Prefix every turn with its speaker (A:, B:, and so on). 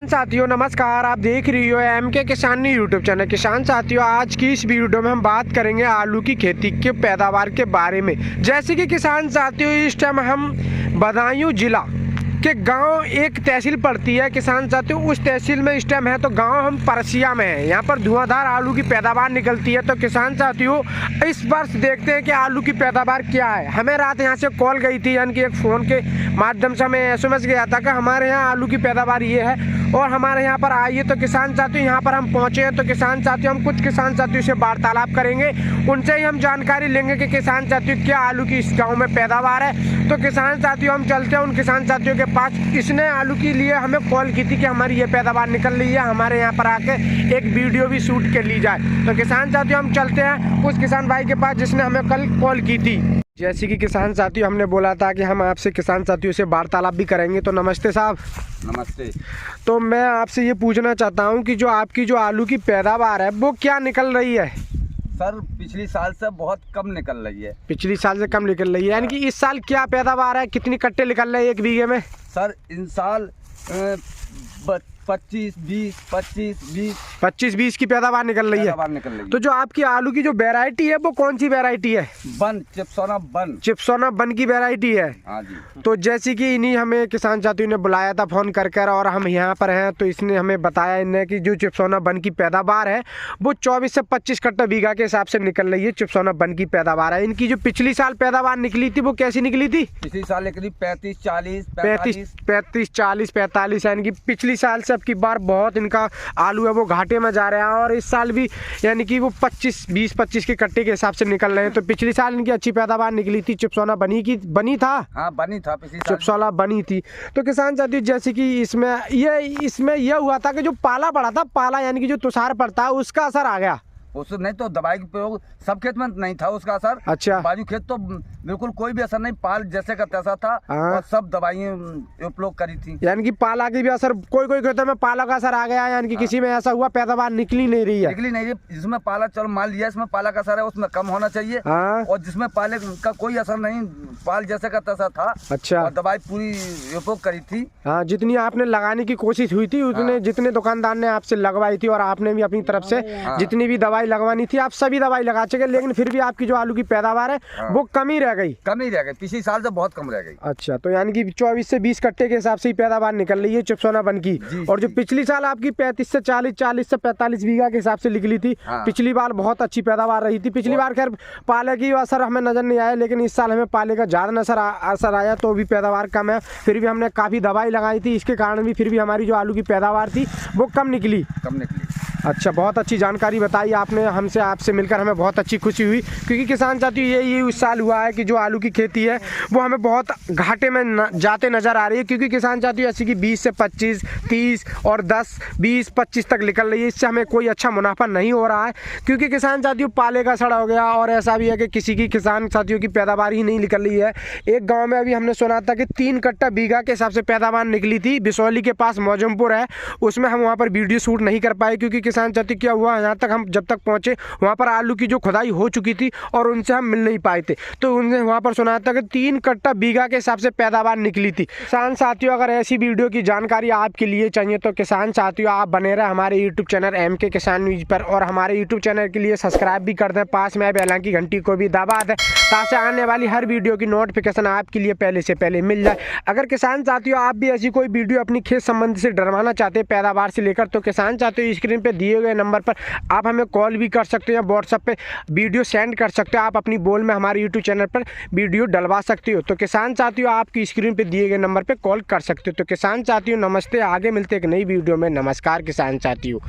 A: साथियों नमस्कार, आप देख रही हो MK किसानी यूट्यूब चैनल। किसान साथियों, आज की इस वीडियो में हम बात करेंगे आलू की खेती के पैदावार के बारे में। जैसे कि किसान साथियों, इस टाइम हम बदायूं जिला के गांव एक तहसील पड़ती है किसान साथियों, उस तहसील में इस टाइम है तो गांव हम परसिया में है। यहाँ पर धुआंधार आलू की पैदावार निकलती है। तो किसान साथियों, इस वर्ष देखते हैं कि आलू की पैदावार क्या है। हमें रात यहाँ से कॉल गई थी, यानी कि एक फ़ोन के माध्यम से हमें SMS गया था कि हमारे यहाँ आलू की पैदावार ये है और हमारे यहाँ पर आइए। तो किसान साथियों, यहाँ पर हम पहुँचे हैं। तो किसान साथियों, हम कुछ किसान साथियों से वार्तालाप करेंगे, उनसे ही हम जानकारी लेंगे कि किसान साथियों क्या आलू की इस गाँव में पैदावार है। तो किसान साथियों, हम चलते हैं उन किसान साथियों के पास। इसने आलू के लिए हमें कॉल की थी कि हमारी ये पैदावार निकल रही है, हमारे यहाँ पर आके एक वीडियो भी शूट कर ली जाए। तो किसान साथियों, हम चलते हैं उस किसान भाई के पास जिसने हमें कल कॉल की थी। जैसे कि किसान साथियों, हमने बोला था कि हम आपसे किसान साथियों से वार्तालाप भी करेंगे। तो नमस्ते साहब।
B: नमस्ते।
A: तो मैं आपसे ये पूछना चाहता हूँ कि जो आपकी जो आलू की पैदावार है वो क्या निकल रही है?
B: सर, पिछली साल से बहुत कम निकल रही है।
A: पिछली साल से कम निकल रही है, यानी कि इस साल क्या पैदावार है, कितनी कट्टे निकल रहे हैं एक बीघे में?
B: सर, इन साल 25-20
A: की पैदावार निकल रही है। तो जो आपकी आलू की जो वैरायटी है वो कौन सी वैरायटी है? चिप्सोना बन की वैरायटी है।
B: हाँ जी।
A: तो जैसे कि इन्हीं हमें किसान साथियों ने बुलाया था फ़ोन कर कर, और हम यहाँ पर हैं। तो इसने हमें बताया इन्हें कि जो चिप्सोना बन की पैदावार है वो 24 से 25 कट्टा बीघा के हिसाब से निकल रही है। चिप्सोना बन की पैदावार है। इनकी जो पिछली साल पैदावार निकली थी वो कैसी निकली थी?
B: पिछली साल निकली 35-40
A: 45, यानी कि पिछली साल से अब की बार बहुत इनका आलू है वो घाटे में जा रहा है। और इस साल भी यानी कि वो 20-25 के कट्टे के हिसाब से निकल रहे हैं। तो पिछली साल इनकी अच्छी पैदावार निकली थी। चिप्सोना बनी था।
B: हाँ, बनी था पिछली साल।
A: चिप्सोना बनी थी। तो किसान साथियों, जैसे कि इसमें यह हुआ था कि जो पाला पड़ा था, पाला यानी कि जो तुषार पड़ता है उसका असर आ गया।
B: उस नहीं तो दवाई का प्रयोग सब खेत में नहीं था उसका असर।
A: अच्छा।
B: बाजू खेत तो बिल्कुल कोई भी असर नहीं, पाल जैसे का तैसा था। और सब दवाइयाँ उपयोग करी थी। यानी
A: कि पाला की भी असर, कोई खेतों में पाला का असर आ गया, यानी कि किसी में ऐसा हुआ पैदावार निकली नहीं रही है।
B: जिसमें पाला, चलो मान लिया इसमें पाला का असर है, उसमें कम होना चाहिए। और जिसमें पाले का कोई असर नहीं, पाल जैसे का तैसा था।
A: अच्छा।
B: और दवाई पूरी उपयोग करी थी।
A: हाँ, जितनी आपने लगाने की कोशिश हुई थी उतने जितने दुकानदार ने आपसे लगवाई थी और आपने भी अपनी तरफ से जितनी भी दवाई लगवानी थी आप सभी दवाई लगा चुके, लेकिन फिर भी आपकी जो आलू की पैदावार है वो कम ही रह गई।
B: पिछली साल से बहुत कम रह गई।
A: अच्छा। तो यानी कि 24 से 20 कट्टे के हिसाब से ही पैदावार निकल रही है चिप्सोना बन की। और जो पिछली साल आपकी 35 से 40 से 45 बीघा के हिसाब से निकली थी। पिछली बार बहुत अच्छी पैदावार रही थी। पिछली बार खैर पाले की असर हमें नजर नहीं आया, लेकिन इस साल हमें पाले का ज्यादा असर आया, तो भी पैदावार कम है। फिर भी हमने काफी दवाई लगाई थी, इसके कारण भी फिर भी हमारी जो आलू की पैदावार थी वो कम निकली। अच्छा, बहुत अच्छी जानकारी बताई आपने हमसे। आपसे मिलकर हमें बहुत अच्छी खुशी हुई, क्योंकि किसान साथियों ये इस साल हुआ है कि जो आलू की खेती है वो हमें बहुत घाटे में जाते नज़र आ रही है। क्योंकि किसान साथियों ऐसी कि 20 से 25, 30 और 10, 20, 25 तक निकल रही है। इससे हमें कोई अच्छा मुनाफा नहीं हो रहा है, क्योंकि किसान साथियों पाले का सड़ा हो गया। और ऐसा भी है कि किसी की किसान साथियों की पैदावार ही नहीं निकल रही है। एक गाँव में अभी हमने सुना था कि 3 कट्टा बीघा के हिसाब से पैदावार निकली थी। बिसौली के पास मौजमपुर है, उसमें हम वहाँ पर वीडियो शूट नहीं कर पाए, क्योंकि किसान साथियों क्या हुआ, यहाँ तक हम जब तक पहुँचे वहाँ पर आलू की जो खुदाई हो चुकी थी और उनसे हम मिल नहीं पाए थे। तो उनसे वहाँ पर सुना था कि 3 कट्टा बीघा के हिसाब से पैदावार निकली थी। किसान साथियों, अगर ऐसी वीडियो की जानकारी आपके लिए चाहिए तो किसान साथियों आप बने रहे हमारे यूट्यूब चैनल MK किसान न्यूज पर, और हमारे यूट्यूब चैनल के लिए सब्सक्राइब भी कर दें, पास में बेल की घंटी को भी दबा दें, ताकि आने वाली हर वीडियो की नोटिफिकेशन आपके लिए पहले से पहले मिल जाए। अगर किसान साथियों आप भी ऐसी कोई वीडियो अपनी खेत संबंधी से डरवाना चाहते हैं पैदावार से लेकर, तो किसान साथियों स्क्रीन पर दिए गए नंबर पर आप हमें कॉल भी कर सकते हैं, व्हाट्सएप पे वीडियो सेंड कर सकते हो, आप अपनी बोल में हमारे यूट्यूब चैनल पर वीडियो डलवा सकते हो। तो किसान साथियों आपकी स्क्रीन पे दिए गए नंबर पे कॉल कर सकते हो। तो किसान साथियों नमस्ते, आगे मिलते एक नई वीडियो में। नमस्कार किसान साथियों।